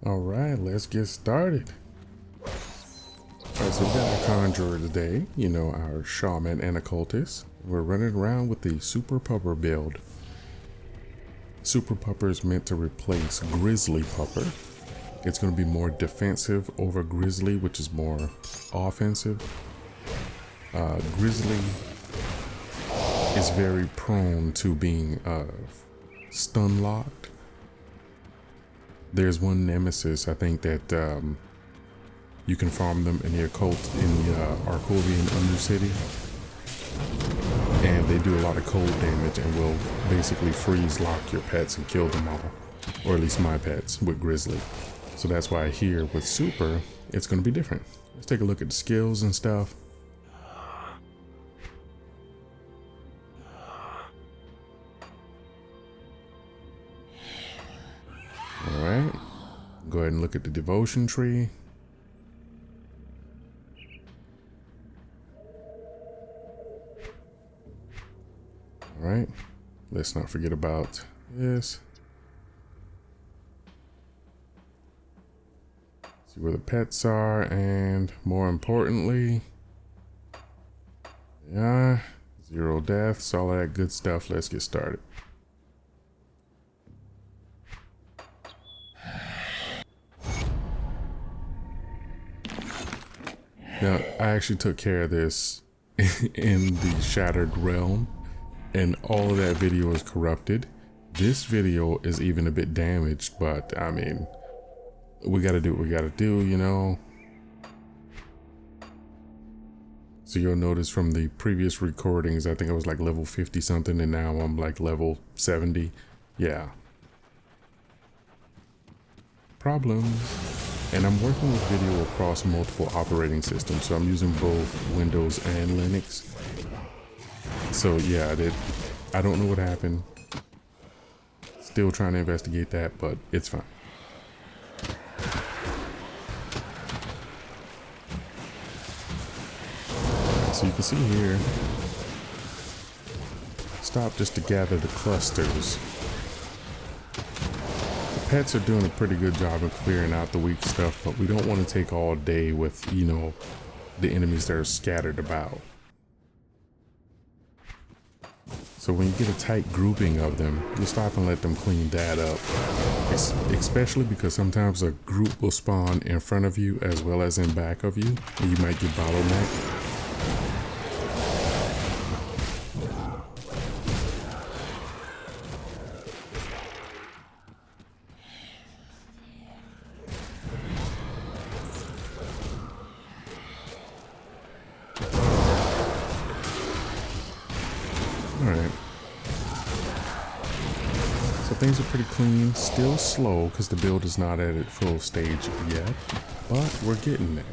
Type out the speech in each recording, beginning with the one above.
All right, let's get started. All right, so we got our conjurer today, you know, our shaman and occultist. We're running around with the super pupper build. Super pupper is meant to replace grizzly pupper. It's going to be more defensive over grizzly, which is more offensive. Grizzly is very prone to being stun locked. There's one nemesis, I think, that you can farm them in the occult in the Arcovian Undercity, and they do a lot of cold damage and will basically freeze lock your pets and kill them all, or at least my pets with grizzly. So that's why here with super, it's going to be different. Let's take a look at the skills and stuff. All right, go ahead and look at the devotion tree. All right, let's not forget about this. See where the pets are, and more importantly, yeah, 0 deaths, all of that good stuff. Let's get started. Now, I actually took care of this in the Shattered Realm, and all of that video is corrupted. This video is even a bit damaged, but I mean, we gotta do what we gotta do, you know? So you'll notice from the previous recordings, I think I was like level 50 something, and now I'm like level 70. Yeah. Problems. And I'm working with video across multiple operating systems, so I'm using both Windows and Linux. So yeah, I don't know what happened. Still trying to investigate that, but it's fine. So you can see here, stop just to gather the clusters. The pets are doing a pretty good job of clearing out the weak stuff, but we don't want to take all day with, you know, the enemies that are scattered about. So when you get a tight grouping of them, you stop and let them clean that up. Especially because sometimes a group will spawn in front of you as well as in back of you, and you might get bottlenecked. Alright, so things are pretty clean, still slow because the build is not at its full stage yet, but we're getting there.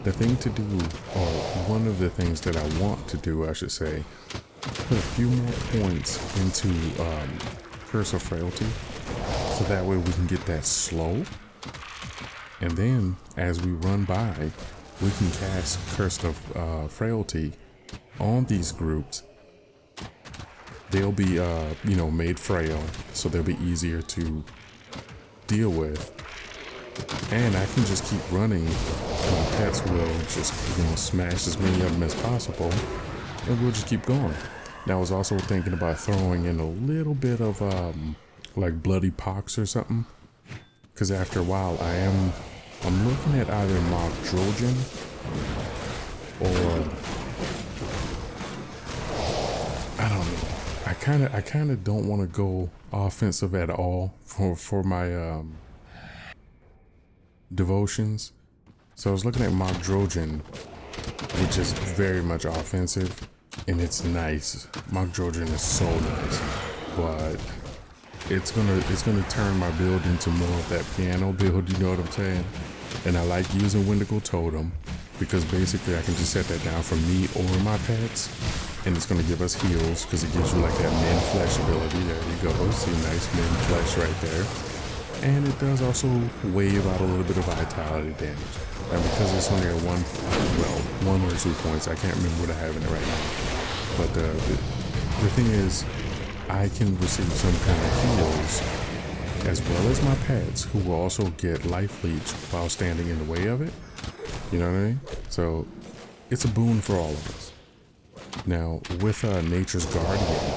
The thing to do, or one of the things that I want to do, I should say, put a few more points into Curse of Frailty, so that way we can get that slow, and then as we run by, we can cast Curse of Frailty on these groups. They'll be you know, made frail, so they'll be easier to deal with, and I can just keep running. My pets will just, you know, smash as many of them as possible, and we'll just keep going. Now I was also thinking about throwing in a little bit of like bloody pox or something, because after a while I'm looking at either Mock Trojan or I don't know. I kind of don't want to go offensive at all for my devotions. So I was looking at Mock Trojan, which is very much offensive, and it's nice. Mock Trojan is so nice, but it's gonna turn my build into more of that piano build. You know what I'm saying? And I like using Wendigo Totem because basically I can just set that down for me or my pets, and it's going to give us heals because it gives you like that min flesh ability. There you go. See, nice min flesh right there. And it does also wave out a little bit of vitality damage. And because it's only at one or 2 points, I can't remember what I have in it right now. But the thing is, I can receive some kind of heals as well as my pets, who will also get life leech while standing in the way of it. You know what I mean? So it's a boon for all of us. Now, with Nature's Guardian,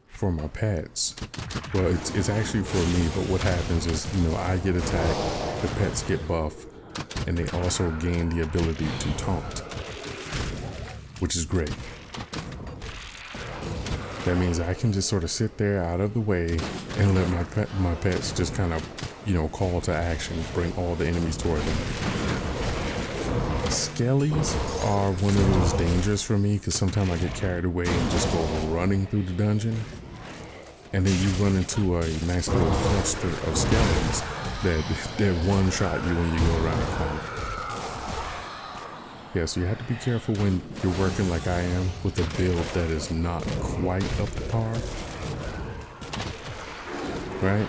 for my pets, well, it's actually for me, but what happens is, you know, I get attacked, the pets get buff, and they also gain the ability to taunt, which is great. That means I can just sort of sit there out of the way and let my pets just kind of, you know, call to action, bring all the enemies toward them. Skellies are one of those dangers for me because sometimes I get carried away and just go running through the dungeon. And then you run into a nice little cluster of skellies that one-shot you when you go around the corner. Yeah, so you have to be careful when you're working like I am with a build that is not quite up to par. Right?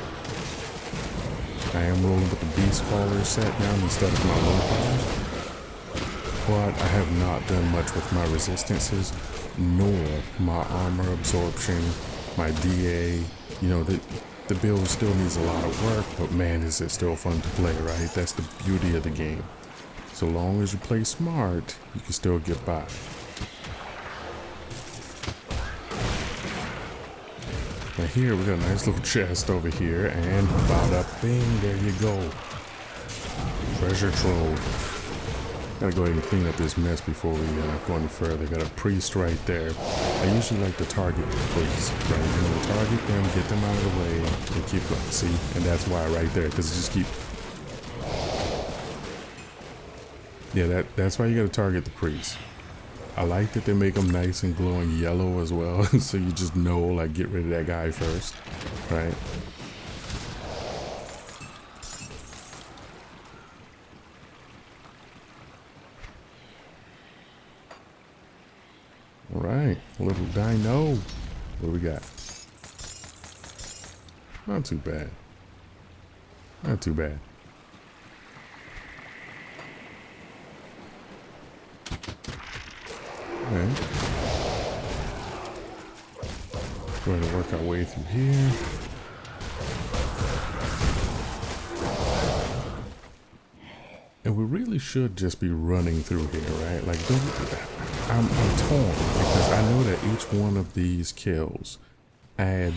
I am rolling with the Beast Caller set now instead of my low powers. But I have not done much with my resistances, nor my armor absorption, my DA. You know, the build still needs a lot of work, but man, is it still fun to play, right? That's the beauty of the game. So long as you play smart, you can still get by. Now here, we got a nice little chest over here, and bada bing, there you go. Treasure trove. Gotta go ahead and clean up this mess before we go any further. Got a priest right there. I usually like to target the priests, right? You know, target them, get them out of the way, and keep going. See? And that's why right there, because just keep... Yeah, that's why you gotta target the priests. I like that they make them nice and glowing yellow as well, so you just know, like, get rid of that guy first, right? All right, little dino. What do we got? Not too bad. Not too bad. Okay. Go ahead and work our way through here. And we really should just be running through here, right? Like, I'm torn because I know that each one of these kills add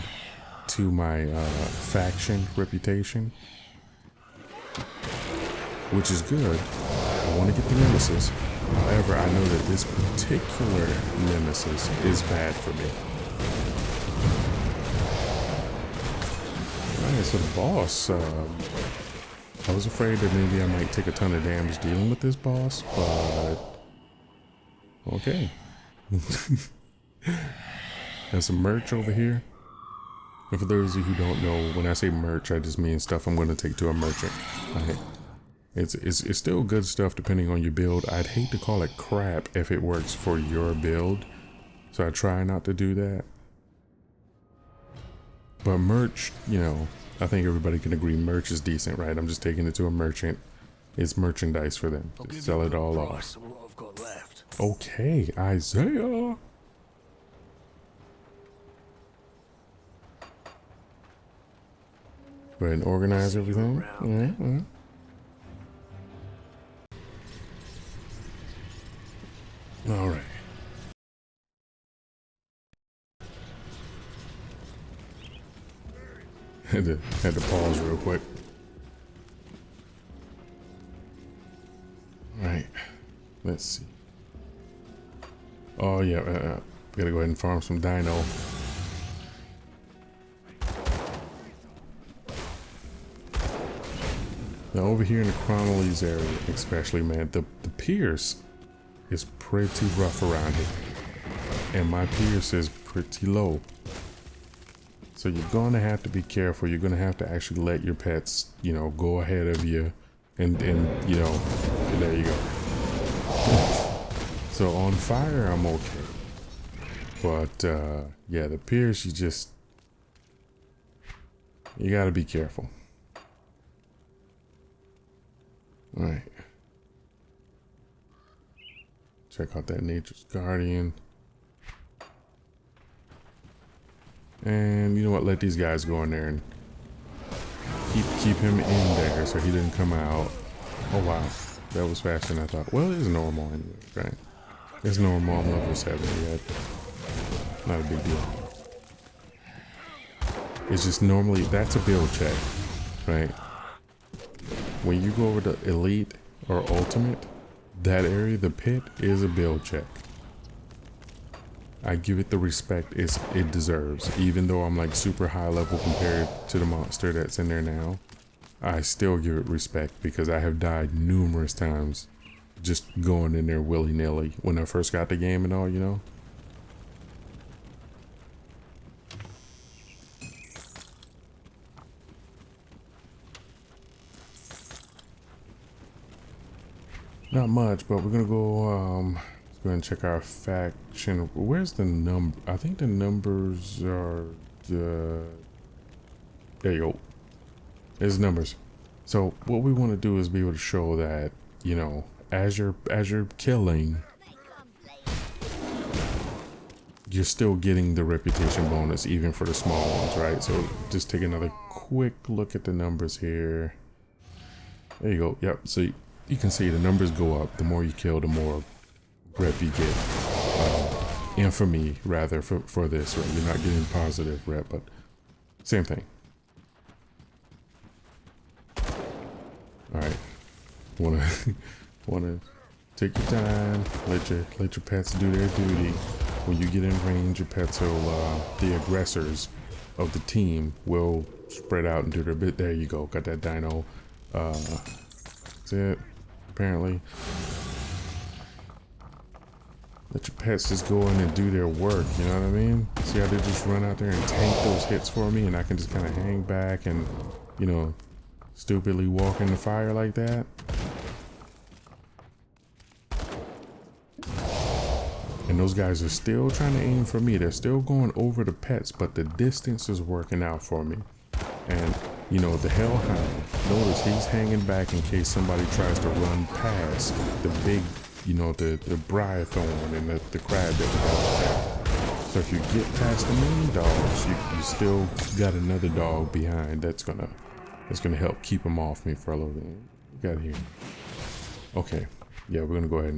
to my faction reputation, which is good. I want to get the nemesis. However, I know that this particular nemesis is bad for me. Alright, so the boss, I was afraid that maybe I might take a ton of damage dealing with this boss, but okay. There's some merch over here. And for those of you who don't know, when I say merch, I just mean stuff I'm going to take to a merchant. Right? It's still good stuff depending on your build. I'd hate to call it crap if it works for your build, so I try not to do that. But merch, you know, I think everybody can agree merch is decent, right? I'm just taking it to a merchant. It's merchandise for them. Just sell it all off. Okay, Isaiah. Go ahead and organize everything. Yeah. All right. Had to pause real quick. All right. Let's see. Oh yeah. We gotta go ahead and farm some dino. Now over here in the Chronoles area, especially, man, the Pierce is pretty rough around here. And my Pierce is pretty low. So you're gonna have to be careful. You're gonna have to actually let your pets, you know, go ahead of you. And you know, and there you go. So on fire, I'm okay. But yeah, the Pierce, you gotta be careful. All right. Check out that Nature's Guardian. And you know what? Let these guys go in there and keep him in there so he didn't come out. Oh wow, that was faster than I thought. Well, it's normal anyway, right? It's normal. I'm level 70 yet. Not a big deal. It's just normally that's a build check, right? When you go over to elite or ultimate, that area, the pit, is a build check. I give it the respect it deserves. Even though I'm like super high level compared to the monster that's in there now, I still give it respect because I have died numerous times just going in there willy-nilly when I first got the game and all, you know? Not much, but we're gonna go let's go ahead and check our faction. Where's the number? I think the numbers are there you go. There's numbers. So what we want to do is be able to show that, you know, as you're killing, you're still getting the reputation bonus even for the small ones, right? So just take another quick look at the numbers here. There you go. Yep. So you can see the numbers go up. The more you kill, the more rep you get. Infamy, rather, for this, right? You're not getting positive rep, but same thing. All right. Wanna take your time. Let your pets do their duty. When you get in range, your pets will, the aggressors of the team will spread out and do their bit. There you go. Got that dino. That's it. Apparently. Let your pets just go in and do their work, you know what I mean? See how they just run out there and tank those hits for me and I can just kind of hang back and, you know, stupidly walk in the fire like that? And those guys are still trying to aim for me. They're still going over the pets, but the distance is working out for me. And, you know, the Hellhound, notice he's hanging back in case somebody tries to run past the big, you know, the briar thorn and the crab that we have there. So if you get past the main dogs, you still got another dog behind that's gonna help keep them off me for a little bit. We got here. Okay, yeah, we're gonna go ahead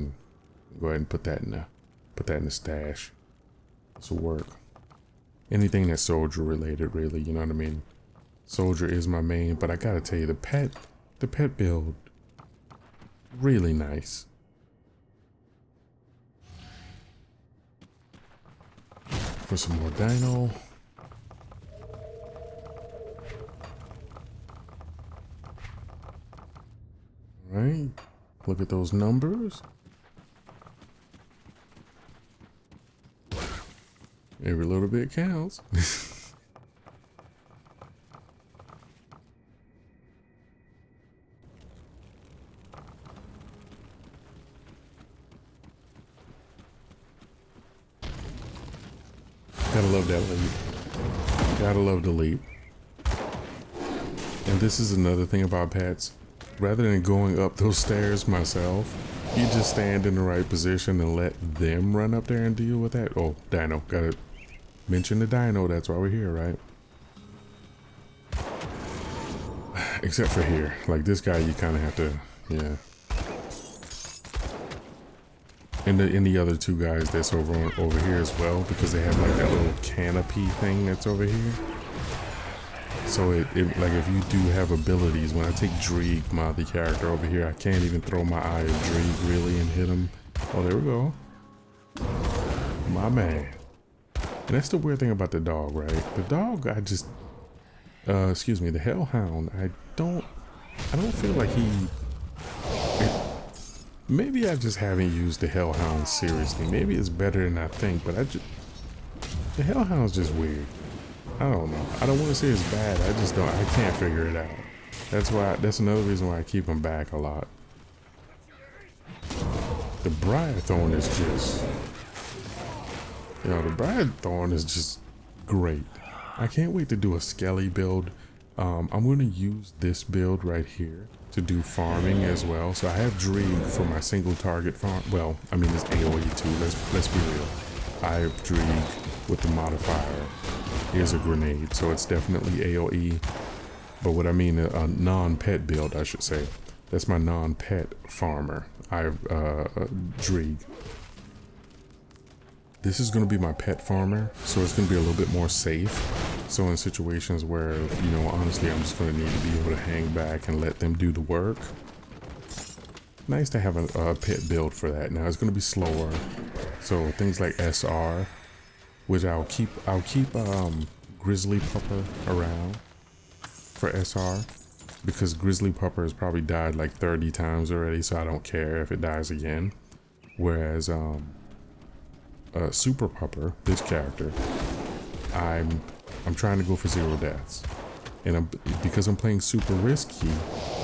and put that in the stash. This will work. Anything that's soldier related, really, you know what I mean? Soldier is my main, but I gotta tell you, the pet build, really nice. For some more dino. Alright, look at those numbers. Every little bit counts. Gotta love that leap. Gotta love the leap. And this is another thing about pets. Rather than going up those stairs myself, you just stand in the right position and let them run up there and deal with that. Oh, dino. Gotta mention the dino. That's why we're here, right? Except for here. Like this guy, you kind of have to, yeah. And the other two guys that's over here as well, because they have like that little canopy thing that's over here. So it like if you do have abilities, when I take Dreeg, my other character over here, I can't even throw my eye at Dreeg really and hit him. Oh, there we go. My man. And that's the weird thing about the dog, right? The dog, I just, excuse me, the Hellhound, I don't feel like maybe I just haven't used the Hellhound seriously. Maybe it's better than I think, but the Hellhound's just weird. I don't know. I don't want to say it's bad. I can't figure it out. That's another reason why I keep him back a lot. The briar thorn is just, you know, the briar thorn is just great. I can't wait to do a skelly build. I'm going to use this build right here to do farming as well. So I have Dreeg for my single target farm. Well, I mean, it's AoE too. Let's be real. I have Dreeg with the modifier is a grenade, so it's definitely AoE. But what I mean, a non-pet build, I should say. That's my non-pet farmer. Dreeg. This is going to be my pet farmer, so it's going to be a little bit more safe. So in situations where, you know, honestly, I'm just going to need to be able to hang back and let them do the work. Nice to have a pet build for that. Now it's going to be slower, so things like SR, which I'll keep Grizzly Pupper around for SR, because Grizzly Pupper has probably died like 30 times already, so I don't care if it dies again. Whereas Super Pupper, this character, I'm trying to go for 0 deaths, and because I'm playing super risky,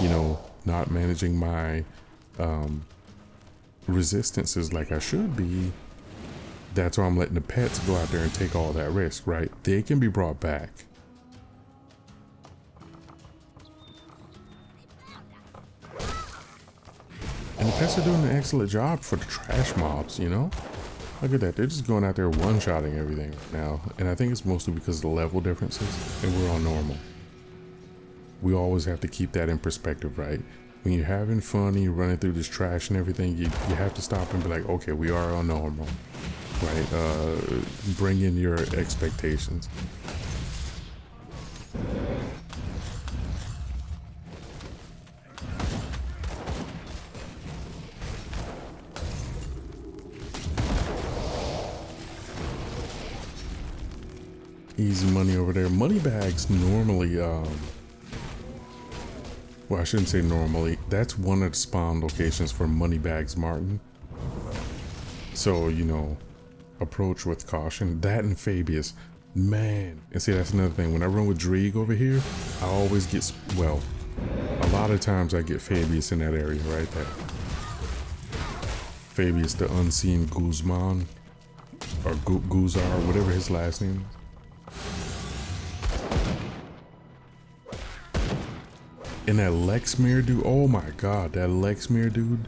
you know, not managing my resistances like I should be. That's why I'm letting the pets go out there and take all that risk, right? They can be brought back. And the pets are doing an excellent job for the trash mobs, you know? Look at that, they're just going out there one-shotting everything right now. And I think it's mostly because of the level differences, and we're on normal. We always have to keep that in perspective, right? When you're having fun and you're running through this trash and everything, you have to stop and be like, okay, we are on normal, right? Bring in your expectations. Easy money over there. Money bags normally, well, I shouldn't say normally. That's one of the spawn locations for money bags, Martin. So, you know, approach with caution. That and Fabius, man. And see, that's another thing. When I run with Dreeg over here, I always get, well, a lot of times I get Fabius in that area right there. Fabius, the unseen Guzman, or Guzar, whatever his last name is. And that Lexmere dude, oh my god, that Lexmere dude.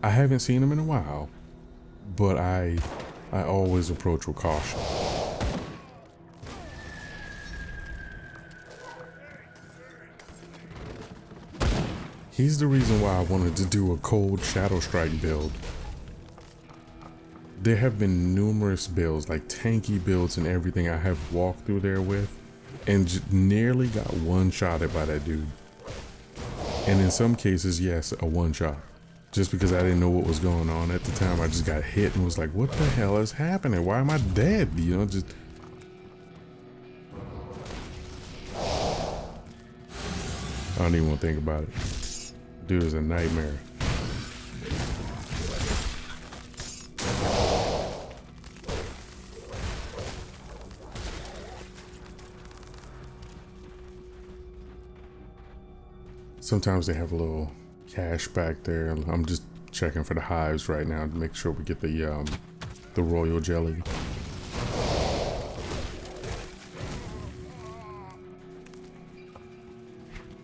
I haven't seen him in a while, but I always approach with caution. He's the reason why I wanted to do a cold Shadow Strike build. There have been numerous builds, like tanky builds and everything I have walked through there with, and nearly got one-shotted by that dude. And in some cases, yes, a one-shot. Just because I didn't know what was going on at the time, I just got hit and was like, what the hell is happening? Why am I dead? You know, just... I don't even want to think about it. Dude is a nightmare. Sometimes they have a little cache back there. I'm just checking for the hives right now to make sure we get the royal jelly.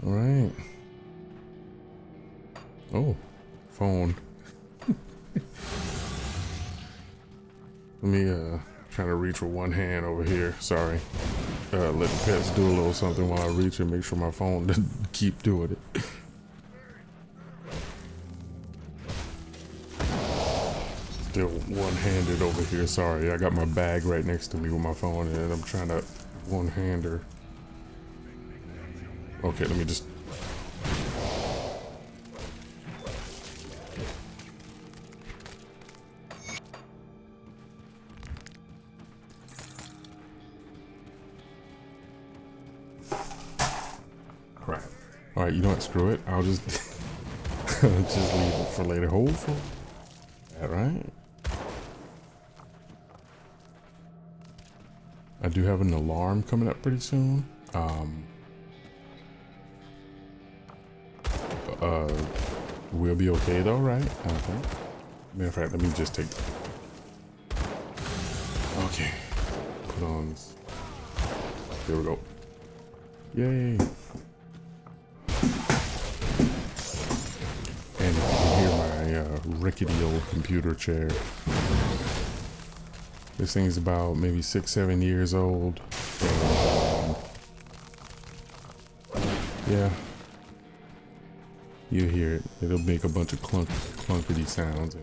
All right. Oh, phone. Let me try to reach with one hand over here. Sorry. Let the pets do a little something while I reach and make sure my phone doesn't keep doing it. Still one-handed over here. Sorry, I got my bag right next to me with my phone and I'm trying to one-hander. Okay, let me just... Crap. Alright, you know what? Screw it. I'll just... just leave it for later. Hopeful. Alright. I do have an alarm coming up pretty soon. We'll be okay though, right? Okay. Matter of fact, let me just take... Okay. Put on this. There we go. Yay. And if you can hear my rickety old computer chair, This thing's about maybe 6-7 years old. And, yeah. You hear it. It'll make a bunch of clunkety sounds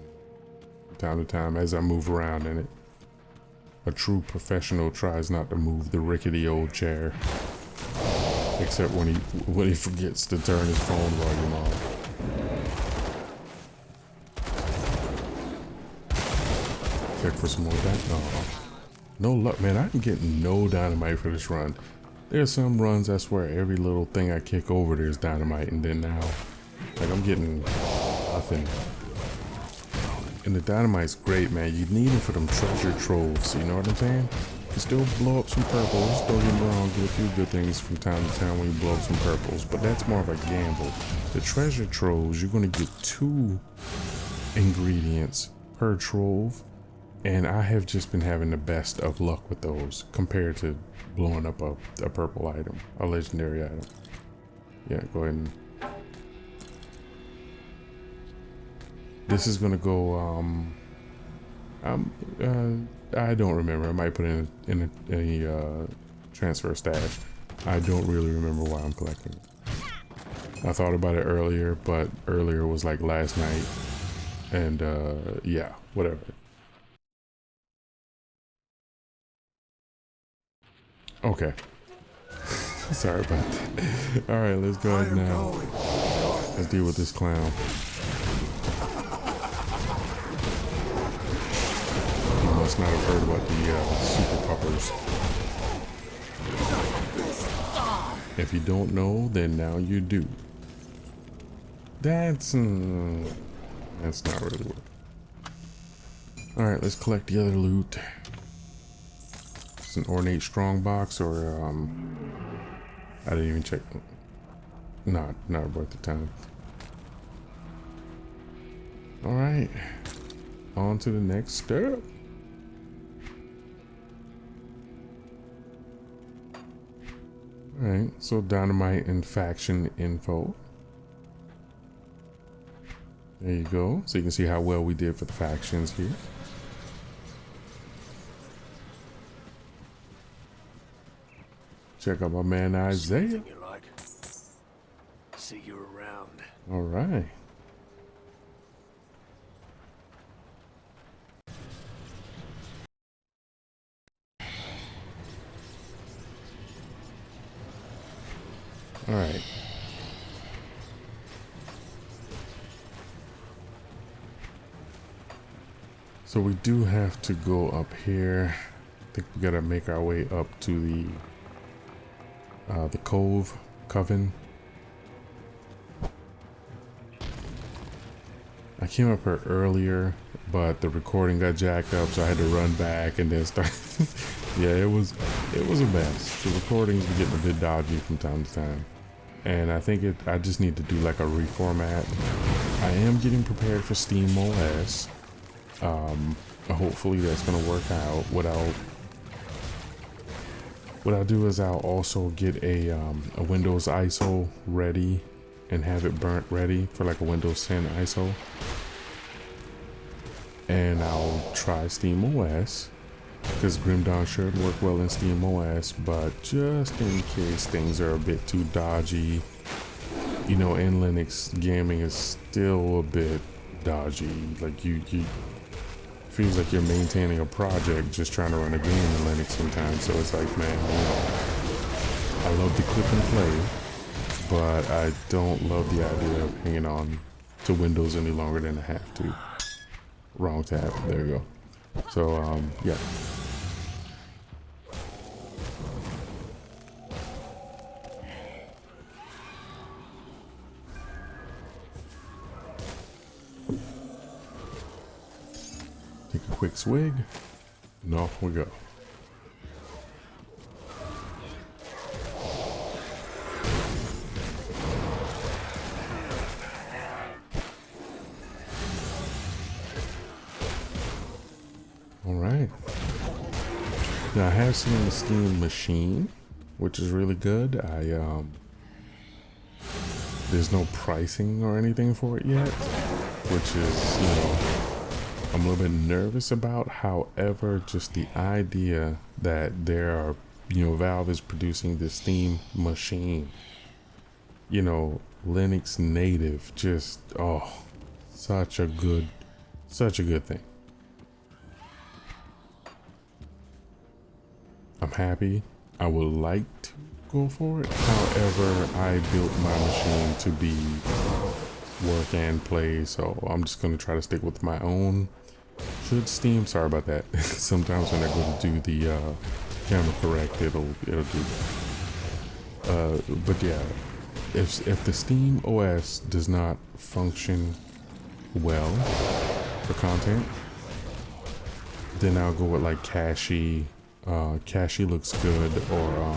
from time to time as I move around in it. A true professional tries not to move the rickety old chair. Except when he forgets to turn his phone volume off. Check for some more dynamite. Oh, no luck, man. I'm getting no dynamite for this run. There's some runs I swear every little thing I kick over there's dynamite, and then now, like, I'm getting nothing. And the dynamite's great, man. You need it for them treasure troves. You know what I'm saying? You still blow up some purples. Don't get me wrong, get a few good things from time to time when you blow up some purples, but that's more of a gamble. The treasure troves, you're gonna get 2 ingredients per trove. And I have just been having the best of luck with those compared to blowing up a purple item, a legendary item. Yeah, go ahead and... This is gonna go, I don't remember. I might put it in a transfer stash. I don't really remember why I'm collecting it. I thought about it earlier, but earlier was like last night. And, yeah, whatever. Okay. Sorry about that. All right, let's go ahead now. Let's deal with this clown. You must not have heard about the super puppers. If you don't know, then now you do. That's not really worth it. All right, let's collect the other loot. An ornate strong box, or I didn't even check. Not worth the time. All right, on to the next step. All right, so dynamite and faction info. There you go. So you can see how well we did for the factions here. Check out my man Isaiah. See you around. All right. All right. So we do have to go up here. I think we gotta make our way up to the coven. I came up here earlier, but the recording got jacked up, so I had to run back and then start. Yeah, it was a mess. The recordings were getting a bit dodgy from time to time, and I just need to do like a reformat. I am getting prepared for Steam OS. Hopefully that's gonna work out. What I'll do is I'll also get a Windows ISO ready and have it burnt ready for like a Windows 10 ISO. And I'll try Steam OS because Grim Dawn should work well in Steam OS, but just in case things are a bit too dodgy, you know, in Linux, gaming is still a bit dodgy. Like you feels like you're maintaining a project just trying to run a game in Linux sometimes. So it's like, man, you know, I love the click and play, but I don't love the idea of hanging on to Windows any longer than I have to. Wrong tab. There you go. So, yeah. Take a quick swig, and off we go. Alright. Now I have seen the Steam machine, which is really good. There's no pricing or anything for it yet, which is, you know, I'm a little bit nervous about. However, just the idea that there are, Valve is producing this Steam machine, Linux native, just, oh, such a good thing. I'm happy. I would like to go for it. However, I built my machine to be work and play, so I'm just going to try to stick with my own. Should Steam, sorry about that. Sometimes when I go to do the camera correct, it'll do. But yeah, if the Steam OS does not function well for content, then I'll go with like Cashy. Cashy looks good, or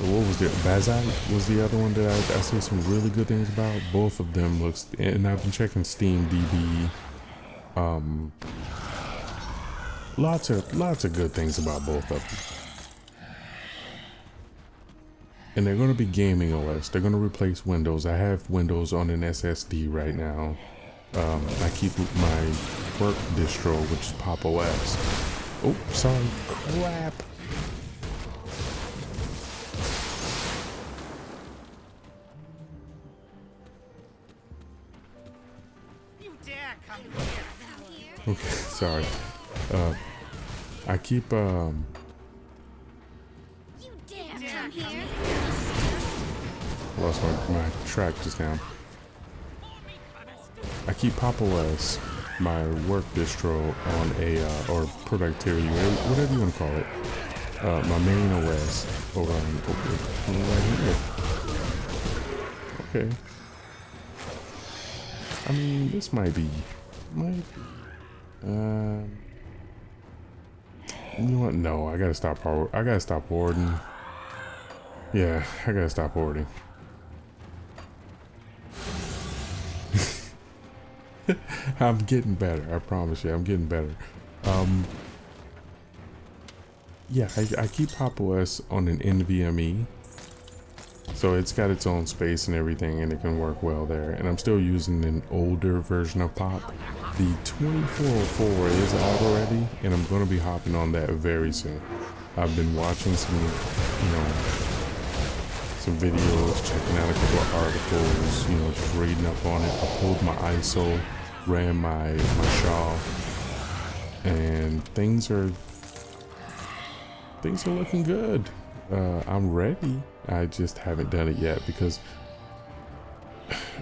what was the Bazite was the other one that I see some really good things about. Both of them looks, and I've been checking Steam DB. Lots of good things about both of them. And they're going to be gaming OS. They're going to replace Windows. I have Windows on an SSD right now. I keep my work distro, which is Pop OS. Oh, sorry, crap. Okay, sorry. I keep You dare come here. lost my track just now. I keep Pop OS, my work distro, on a or productivity, whatever you want to call it. My main OS over on right here. Okay. I mean, this might be. You know what? No, I gotta stop hoarding. Yeah, I gotta stop hoarding. I'm getting better. I promise you, I'm getting better. Yeah, I keep Pop OS on an NVMe, so it's got its own space and everything, and it can work well there. And I'm still using an older version of Pop. The 2404 is out already, and I'm going to be hopping on that very soon. I've been watching some videos, checking out a couple of articles, just reading up on it. I pulled my ISO, ran my SHA, and things are looking good. I'm ready. I just haven't done it yet because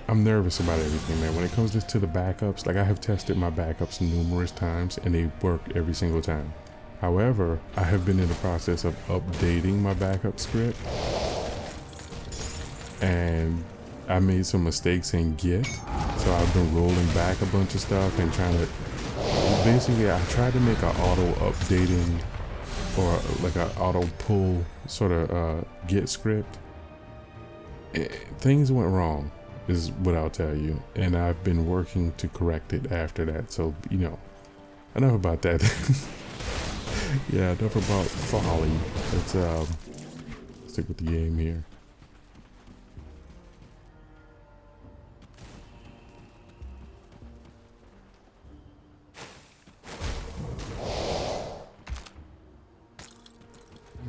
I'm nervous about everything, man. When it comes to the backups, like I have tested my backups numerous times and they work every single time. However, I have been in the process of updating my backup script, and I made some mistakes in Git, so I've been rolling back a bunch of stuff and trying to, basically I tried to make an auto updating or like an auto pull sort of Git script. Things went wrong is what I'll tell you, and I've been working to correct it after that. So enough about that. Yeah, enough about folly. Let's stick with the game here.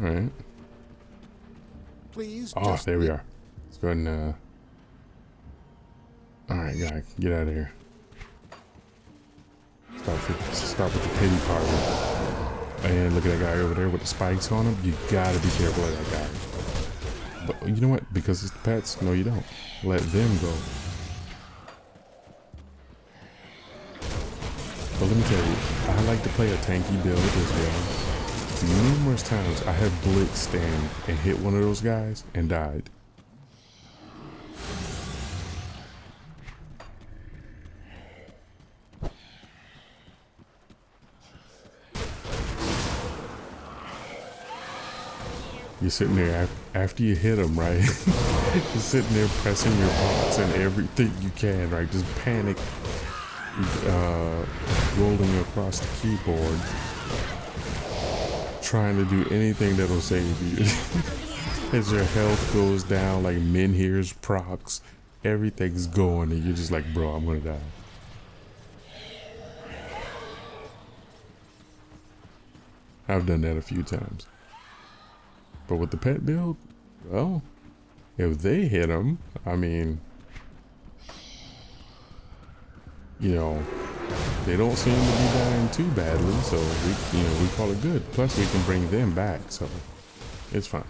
All right. Please. Oh, there we are. Let's go ahead and all right, guy, get out of here. Stop with the pity party. And look at that guy over there with the spikes on him. You gotta be careful of that guy. But you know what? Because it's the pets, no, you don't. Let them go. But let me tell you, I like to play a tanky build as well. Numerous times I have blitzed and hit one of those guys and died. You're sitting there after you hit them, right? You're sitting there pressing your buttons and everything you can, right? Just panic, rolling across the keyboard, trying to do anything that'll save you. As your health goes down, like Menhir's procs, everything's going, and you're just like, bro, I'm gonna die. I've done that a few times. But with the pet build, well, if they hit them, I mean, you know, they don't seem to be dying too badly, so we call it good. Plus, we can bring them back, so it's fine.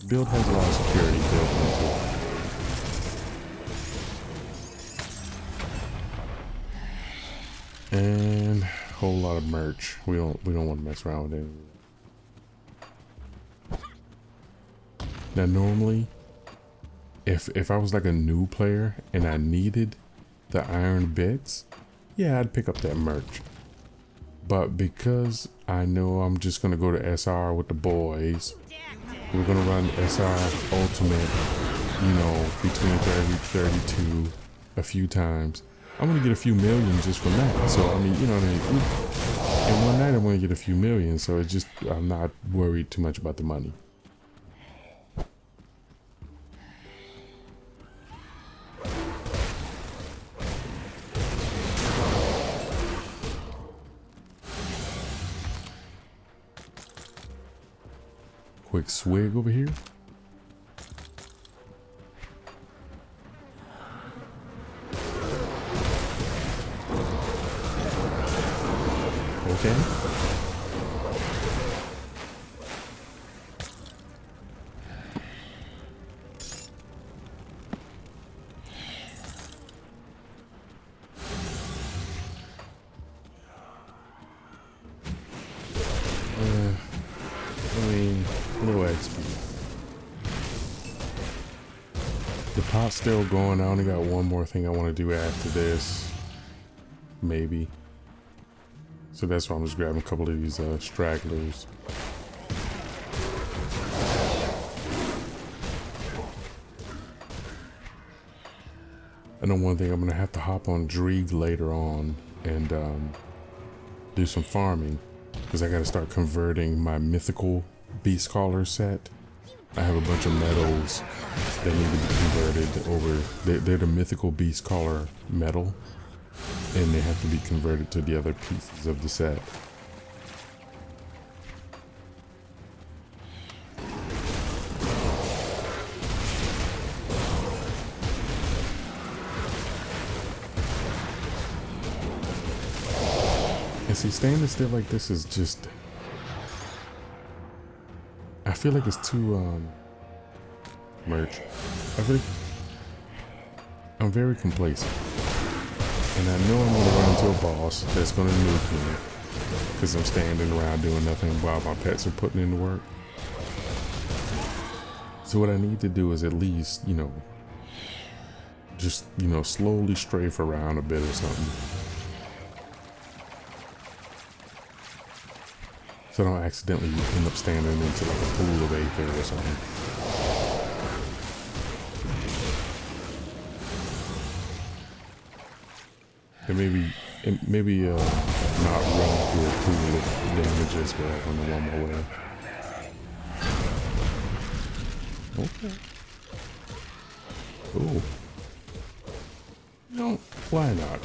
Build has a lot of security built into it, and a whole lot of merch. We don't want to mess around with it. Now, normally, if I was like a new player and I needed the iron bits, yeah, I'd pick up that merch. But because I know I'm just gonna go to SR with the boys, we're gonna run SR Ultimate, you know, between 30 32 a few times. I'm gonna get a few million just from that. So I mean, you know what I mean? And one night I'm gonna get a few million, so it's just, I'm not worried too much about the money. Quick swig over here. Okay. I mean, a little XP. The pot's still going. I only got one more thing I want to do after this. Maybe. So that's why I'm just grabbing a couple of these stragglers. I know one thing, I'm going to have to hop on Dreeg later on and do some farming. Because I got to start converting my mythical beast caller set. I have a bunch of metals that need to be converted over. They're the mythical beast caller metal, and they have to be converted to the other pieces of the set. And see, standing still like this is just, I feel like it's too merch. I'm very complacent, and I know I'm gonna run into a boss that's gonna nuke me because I'm standing around doing nothing while my pets are putting in the work. So what I need to do is at least, you know, just, you know, slowly strafe around a bit or something, so I don't accidentally end up standing into like a pool of aether or something. And maybe not run through a pool of damages, but on the one way. Okay. Cool. No, why not?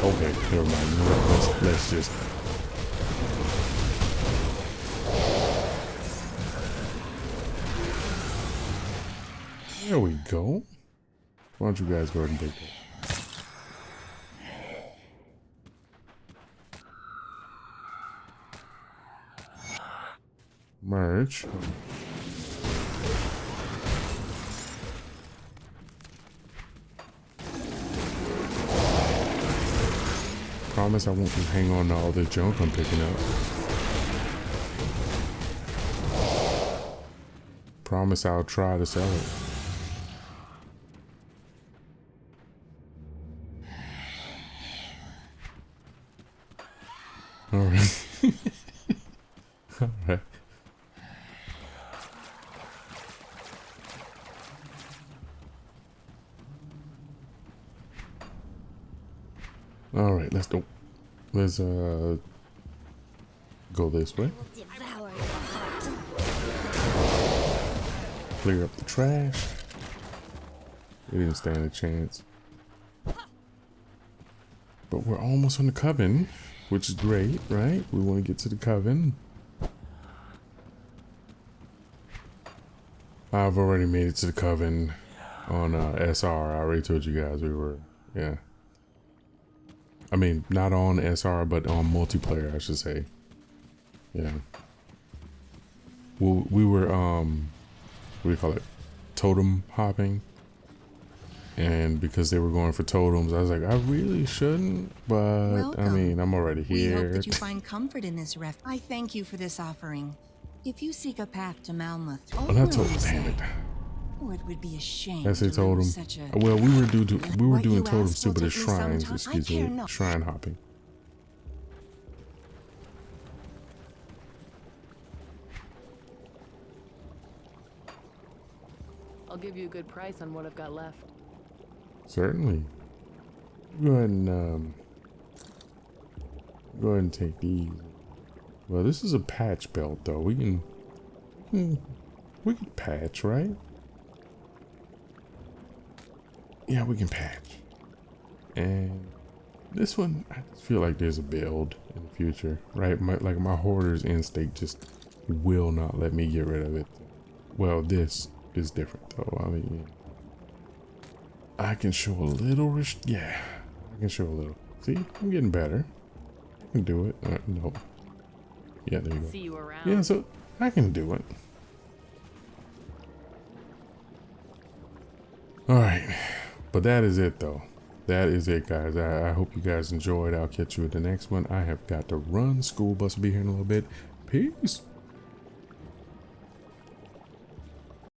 Okay, never mind. You know what? Let's just. There we go. Why don't you guys go ahead and take that? Merch. Promise I won't just hang on to all the junk I'm picking up. Promise I'll try to sell it. Alright. Alright. Alright, let's go. Let's go this way. Clear up the trash. We didn't stand a chance. But we're almost on the coven, which is great, right? We want to get to the coven. I've already made it to the coven on SR. I already told you guys we were, yeah. I mean, not on SR, but on multiplayer, I should say. Yeah. Well, we were, what do you call it? Totem hopping. And because they were going for totems, I was like, I really shouldn't, but Welcome. I mean, I'm already here. We hope that you find comfort in this I thank you for this offering. If you seek a path to Malmuth, Oh, not totem, damn it. Oh, it would be a shame. I say to totem. lose such a... Well, we were doing totems asked too, will but it's take me some shrines. time. Excuse I care me, not. shrine hopping. I'll give you a good price on what I've got left. Certainly. Go ahead and take these. Well, this is a patch belt, though. We can patch, right? Yeah, we can patch. And this one, I just feel like there's a build in the future, right? My hoarder's instinct just will not let me get rid of it. Well, this is different, though. I mean, I can show a little, yeah, I can show a little. See, I'm getting better. I can do it. Nope. Yeah, there you go. See you around. Yeah, so I can do it. All right, but that is it, though. That is it, guys. I hope you guys enjoyed. I'll catch you at the next one. I have got to run. School bus will be here in a little bit. Peace.